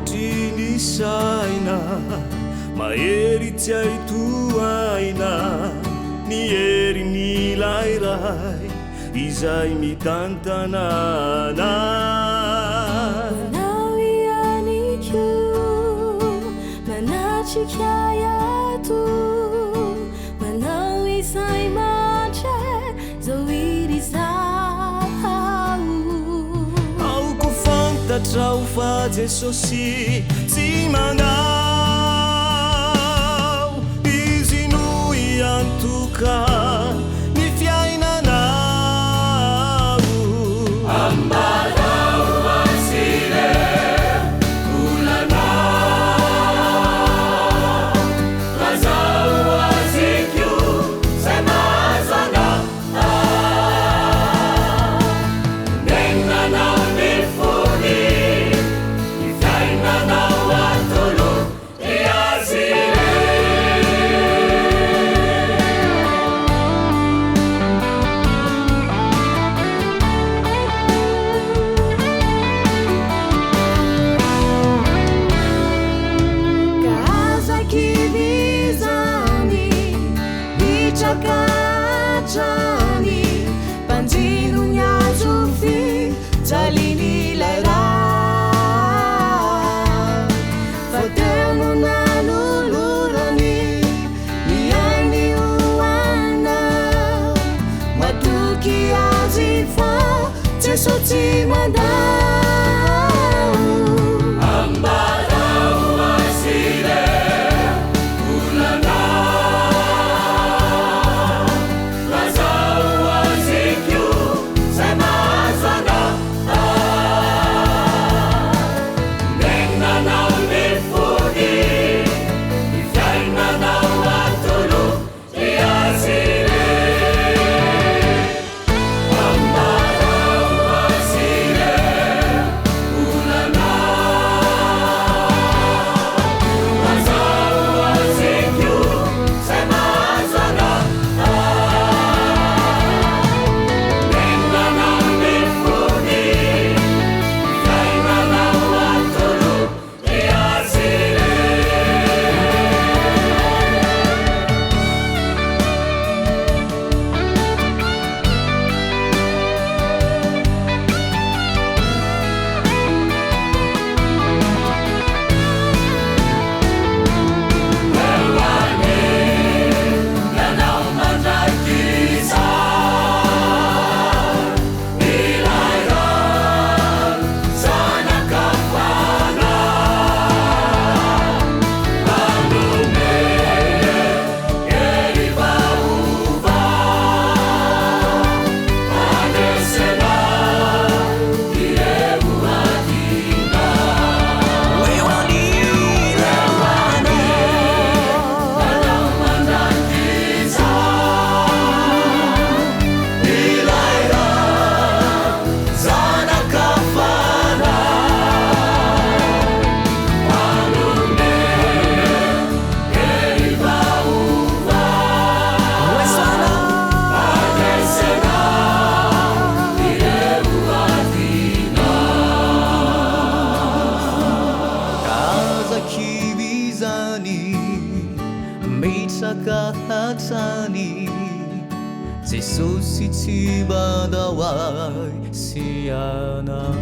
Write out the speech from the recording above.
anatrini saina mahery tsy aitoaina ny hery layray izay mitantanana manao ianiko manatrika iato manao izay matre zao irizao aoko fantatrao fa Jesosy tsy manao izy no iantoka ny fiainanao ambarao asile kulanao lazao azikyo zay mazana nenanao mifony ny fiainanao atolo iazile Chakachani panjinu nyazufi talini lara faterno nanulurani niani uana matuki azifa tesoti mandau ambarau asile Meitsakahatrany Jesosy tsy mandaway siana